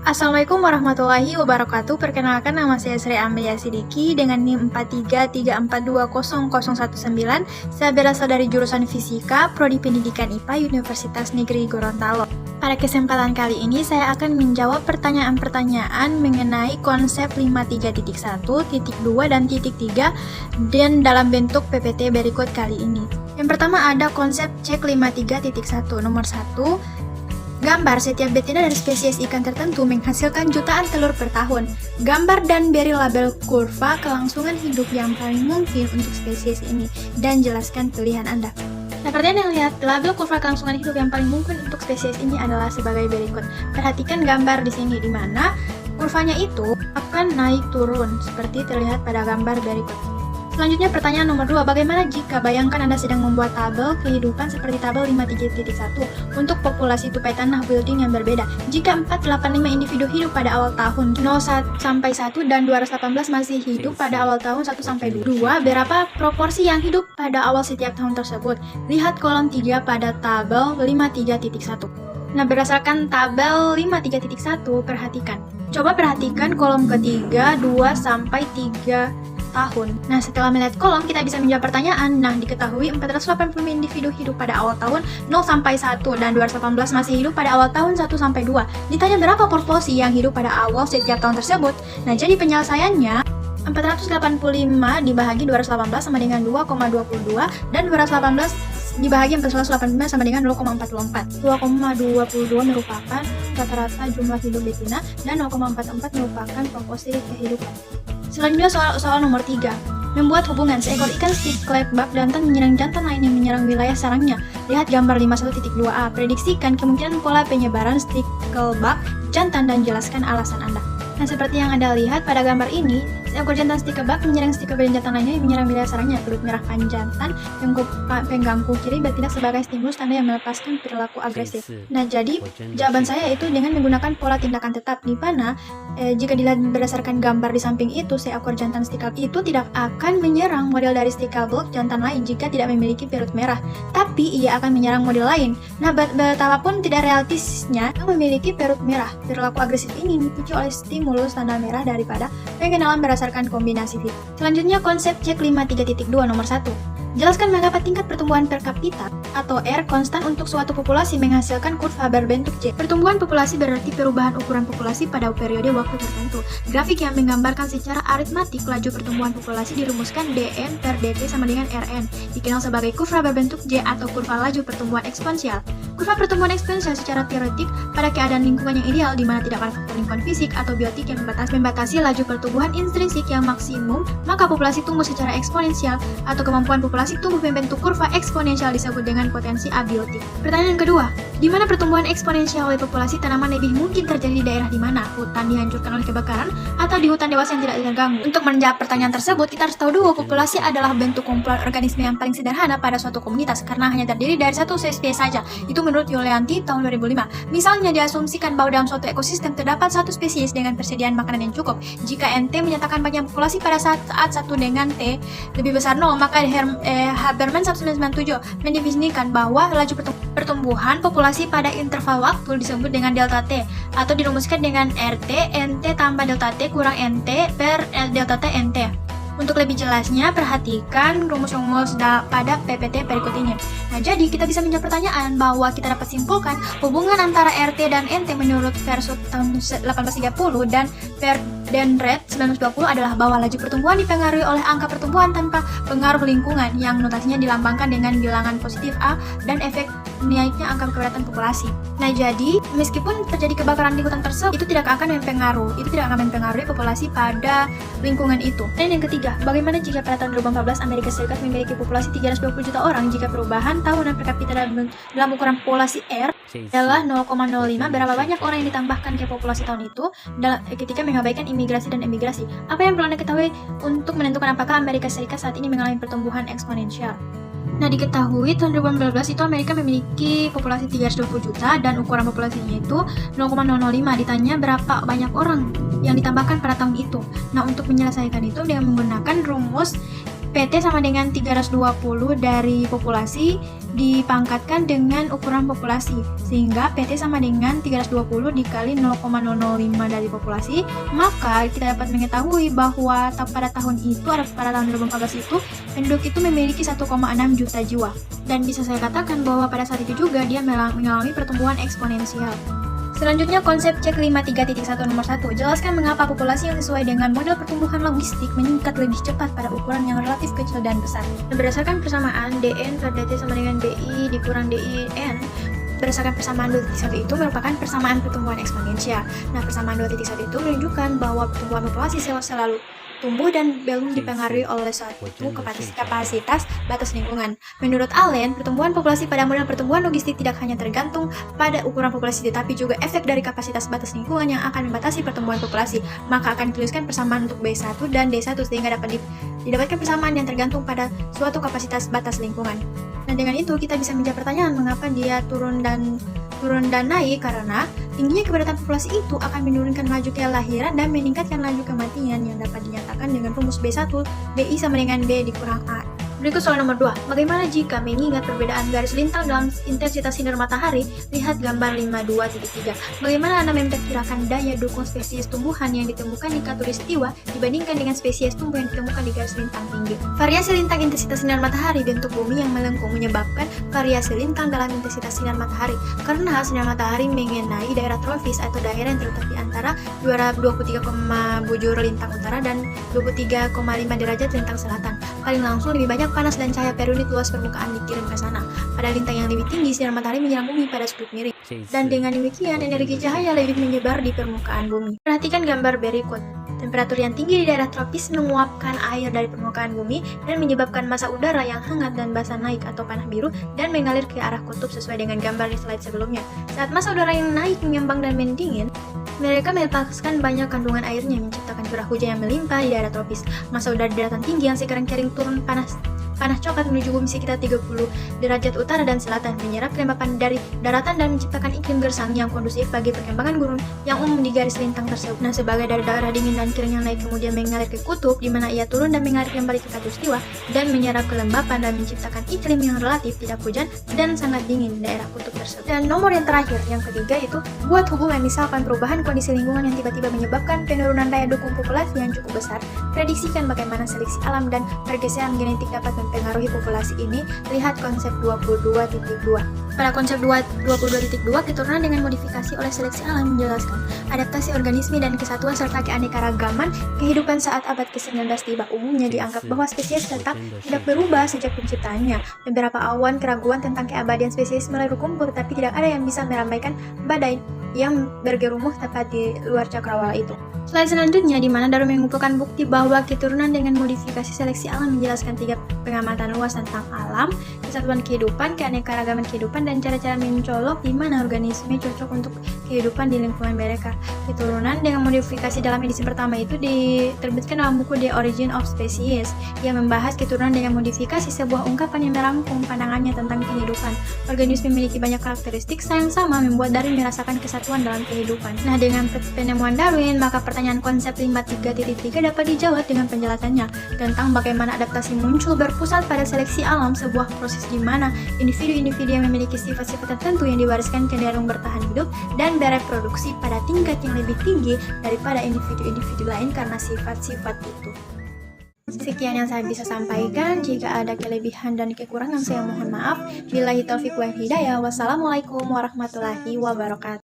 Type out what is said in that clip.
Assalamualaikum warahmatullahi wabarakatuh. Perkenalkan, nama saya Sri Amelia Sidiki dengan NIM 4334200119. Saya berasal dari jurusan Fisika, Prodi Pendidikan IPA Universitas Negeri Gorontalo. Pada kesempatan kali ini saya akan menjawab pertanyaan-pertanyaan mengenai konsep 53.1, titik 2, dan titik 3 dan dalam bentuk PPT berikut kali ini. Yang pertama ada konsep cek 53.1. Nomor 1, gambar setiap betina dari spesies ikan tertentu menghasilkan jutaan telur per tahun. Gambar dan beri label kurva kelangsungan hidup yang paling mungkin untuk spesies ini dan jelaskan pilihan Anda. Nah, pertanyaan yang lihat label kurva kelangsungan hidup yang paling mungkin untuk spesies ini adalah sebagai berikut. Perhatikan gambar di sini di mana kurvanya itu akan naik turun seperti terlihat pada gambar berikut. Selanjutnya pertanyaan nomor 2, bagaimana jika bayangkan Anda sedang membuat tabel kehidupan seperti tabel 53.1 untuk populasi tupai tanah building yang berbeda. Jika 485 individu hidup pada awal tahun 01 sampai 1 dan 218 masih hidup pada awal tahun 1 sampai 2, berapa proporsi yang hidup pada awal setiap tahun tersebut? Lihat kolom 3 pada tabel 53.1. Nah, berdasarkan tabel 53.1, perhatikan. Coba perhatikan kolom ketiga 2 sampai 3 tahun. Nah, setelah melihat kolom, kita bisa menjawab pertanyaan. Nah, diketahui 485 individu hidup pada awal tahun 0 sampai 1 dan 218 masih hidup pada awal tahun 1 sampai 2. Ditanya berapa proporsi yang hidup pada awal setiap tahun tersebut. Nah, jadi penyelesaiannya 485 dibagi 218 sama dengan 2,22 dan 218 dibagi 485 sama dengan 0,44. 2,22 merupakan rata-rata jumlah hidup betina dan 0,44 merupakan proporsi kehidupan. Selanjutnya soal nomor 3. Membuat hubungan seekor ikan stickleback jantan menyerang jantan lain yang menyerang wilayah sarangnya. Lihat gambar 51.2a. Prediksikan kemungkinan pola penyebaran stickleback jantan dan jelaskan alasan Anda. Nah, seperti yang Anda lihat pada gambar ini, seekor jantan stickleback menyerang stickleback jantan lainnya yang menyerang wilayah sarangnya. Kulit merah panjantan pengganggu kiri bertindak sebagai stimulus tanda yang melepaskan perilaku agresif. Nah, jadi jawaban saya itu dengan menggunakan pola tindakan tetap, di mana jika dilihat berdasarkan gambar di samping itu, seekor jantan stickleback itu tidak akan menyerang model dari stickleback jantan lain jika tidak memiliki perut merah, tapi ia akan menyerang model lain. Nah, betapapun tidak realistisnya yang memiliki perut merah, perilaku agresif ini dipicu oleh stimulus tanda merah daripada pengenalan berdasarkan kombinasi fit. Selanjutnya konsep cek 53.2 nomor 1. Jelaskan mengapa tingkat pertumbuhan per kapita atau R konstan untuk suatu populasi menghasilkan kurva berbentuk J. Pertumbuhan populasi berarti perubahan ukuran populasi pada periode waktu tertentu. Grafik yang menggambarkan secara aritmatik laju pertumbuhan populasi dirumuskan dN per dt sama dengan Rn, dikenal sebagai kurva berbentuk J atau kurva laju pertumbuhan eksponensial. Kurva pertumbuhan eksponensial secara teoretik pada keadaan lingkungan yang ideal di mana tidak ada faktor lingkungan fisik atau biotik yang membatasi laju pertumbuhan intrinsik yang maksimum, maka populasi tumbuh secara eksponensial atau kemampuan populasi tumbuh membentuk kurva eksponensial disebut dengan potensi abiotik. Pertanyaan yang kedua, di mana pertumbuhan eksponensial oleh populasi tanaman lebih mungkin terjadi di daerah di mana hutan dihancurkan oleh kebakaran atau di hutan dewasa yang tidak terganggu? Untuk menjawab pertanyaan tersebut, kita harus tahu dulu populasi adalah bentuk kumpulan organisme yang paling sederhana pada suatu komunitas karena hanya terdiri dari satu spesies saja. Itu menurut Yulianti tahun 2005. Misalnya diasumsikan bahwa dalam suatu ekosistem terdapat satu spesies dengan persediaan makanan yang cukup. Jika NT menyatakan banyak populasi pada saat 1 dengan T lebih besar 0, maka Habermas 1997 mendefinisikan bahwa laju pertumbuhan populasi pada interval waktu disebut dengan delta T atau dirumuskan dengan RT NT tambah delta T kurang NT per delta T NT. Untuk lebih jelasnya, perhatikan rumus-rumus pada PPT berikut ini. Nah, jadi kita bisa menjawab pertanyaan bahwa kita dapat simpulkan hubungan antara RT dan NT menurut Versus tahun 1830 dan Verdenreid 1920 adalah bahwa laju pertumbuhan dipengaruhi oleh angka pertumbuhan tanpa pengaruh lingkungan yang notasinya dilambangkan dengan bilangan positif A dan efek naiknya angka kepadatan populasi. Nah, jadi meskipun terjadi kebakaran di hutan tersebut, itu tidak akan mempengaruhi populasi pada lingkungan itu. Dan yang ketiga, bagaimana jika pada tahun 2014 Amerika Serikat memiliki populasi 320 juta orang jika perubahan tahunan per kapita dalam ukuran populasi R adalah 0,05, berapa banyak orang yang ditambahkan ke populasi tahun itu ketika mengabaikan imigrasi dan emigrasi? Apa yang perlu Anda ketahui untuk menentukan apakah Amerika Serikat saat ini mengalami pertumbuhan eksponensial? Nah, diketahui tahun 2012 itu Amerika memiliki populasi 320 juta dan ukuran populasinya itu 0,005. Ditanya berapa banyak orang yang ditambahkan pada tahun itu. Nah, untuk menyelesaikan itu dia menggunakan rumus PT sama dengan 320 dari populasi dipangkatkan dengan ukuran populasi, sehingga PT sama dengan 320 dikali 0,005 dari populasi, maka kita dapat mengetahui bahwa pada tahun itu, pada tahun 2014 itu, penduduk itu memiliki 1,6 juta jiwa. Dan bisa saya katakan bahwa pada saat itu juga dia mengalami pertumbuhan eksponensial. Selanjutnya, konsep cek 53.1 nomor 1. Jelaskan mengapa populasi yang sesuai dengan model pertumbuhan logistik meningkat lebih cepat pada ukuran yang relatif kecil dan besar. Berdasarkan persamaan DN per DT sama dengan DI dikurang DIN, berdasarkan persamaan 2.1 itu merupakan persamaan pertumbuhan eksponensial. Nah, persamaan 2.1 itu menunjukkan bahwa pertumbuhan populasi selalu tumbuh dan belum dipengaruhi oleh suatu kapasitas batas lingkungan. Menurut Allen, pertumbuhan populasi pada model pertumbuhan logistik tidak hanya tergantung pada ukuran populasi, tetapi juga efek dari kapasitas batas lingkungan yang akan membatasi pertumbuhan populasi. Maka akan dituliskan persamaan untuk B1 dan D1 sehingga dapat didapatkan persamaan yang tergantung pada suatu kapasitas batas lingkungan. Nah, dengan itu kita bisa menjawab pertanyaan mengapa dia turun dan naik, karena tingginya kepadatan populasi itu akan menurunkan laju kelahiran dan meningkatkan laju kematian yang dapat dinyatakan dengan rumus B1 BI sama dengan B dikurang A. Berikut soal nomor 2. Bagaimana jika mengingat perbedaan garis lintang dalam intensitas sinar matahari? Lihat gambar 52.3. Bagaimana Anda memperkirakan daya dukung spesies tumbuhan yang ditemukan di khatulistiwa dibandingkan dengan spesies tumbuh yang ditemukan di garis lintang tinggi? Variasi lintang intensitas sinar matahari bentuk bumi yang melengkung menyebabkan variasi lintang dalam intensitas sinar matahari. Karena sinar matahari mengenai daerah tropis atau daerah yang terletak di antara 23, bujur lintang utara dan 23,5 derajat lintang selatan. Paling langsung lebih banyak panas dan cahaya per unit luas permukaan dikirim ke sana. Pada lintang yang lebih tinggi, sinar matahari menyerang bumi pada sudut miring. Dan dengan demikian, energi cahaya lebih menyebar di permukaan bumi. Perhatikan gambar berikut. Temperatur yang tinggi di daerah tropis menguapkan air dari permukaan bumi dan menyebabkan massa udara yang hangat dan basah naik atau panah biru dan mengalir ke arah kutub sesuai dengan gambar di slide sebelumnya. Saat massa udara yang naik mengembang dan mendingin, mereka melepaskan banyak kandungan airnya menciptakan curah hujan yang melimpah di daerah tropis. Massa udara di daratan tinggi yang sekarang kering turun panas coklat menuju bumi sekitar 30 derajat utara dan selatan, menyerap kelembapan dari daratan dan menciptakan iklim gersang yang kondusif bagi perkembangan gurun yang umum di garis lintang tersebut. Nah, sebagai dari daerah dingin dan kering yang naik kemudian mengalir ke kutub, di mana ia turun dan mengalir kembali ke khatulistiwa dan menyerap kelembapan dan menciptakan iklim yang relatif tidak hujan dan sangat dingin di daerah kutub tersebut. Dan nomor yang terakhir, yang ketiga itu buat hubungan misalkan perubahan kondisi lingkungan yang tiba-tiba menyebabkan penurunan daya dukung populasi yang cukup besar. Prediksikan bagaimana seleksi alam dan pergeseran genetik dapat mempengaruhi populasi ini. Lihat konsep 22.2. Pada konsep 22.2, keturunan dengan modifikasi oleh seleksi alam menjelaskan adaptasi organisme dan kesatuan serta keanekaragaman kehidupan saat abad ke-19 tiba. Umumnya dianggap bahwa spesies tetap tidak berubah sejak penciptaannya. Beberapa awan keraguan tentang keabadian spesies mulai berkumpul, tapi tidak ada yang bisa meramaikan badai yang bergerumuh tepat di luar cakrawala itu. Slide selanjutnya, di mana Darwin mengumpulkan bukti bahwa keturunan dengan modifikasi seleksi alam menjelaskan 3 pengamatan luas tentang alam, kesatuan kehidupan, keanekaragaman kehidupan, dan cara-cara mencolok di mana organisme cocok untuk kehidupan di lingkungan mereka. Keturunan dengan modifikasi dalam edisi pertama itu diterbitkan dalam buku The Origin of Species yang membahas keturunan dengan modifikasi, sebuah ungkapan yang merangkum pandangannya tentang kehidupan. Organisme memiliki banyak karakteristik yang sama membuat Darwin merasakan kesatuan dalam kehidupan. Nah, dengan penemuan Darwin, maka pertanyaan konsep 53.3 dapat dijawab dengan penjelasannya tentang bagaimana adaptasi muncul berpusat pada seleksi alam, sebuah proses di mana individu-individu yang memiliki sifat-sifat tertentu yang diwariskan cenderung bertahan hidup dan bereproduksi pada tingkat yang lebih tinggi daripada individu-individu lain karena sifat-sifat itu. Sekian yang saya bisa sampaikan. Jika ada kelebihan dan kekurangan, saya mohon maaf. Billahi taufiq wal hidayah. Wassalamualaikum warahmatullahi wabarakatuh.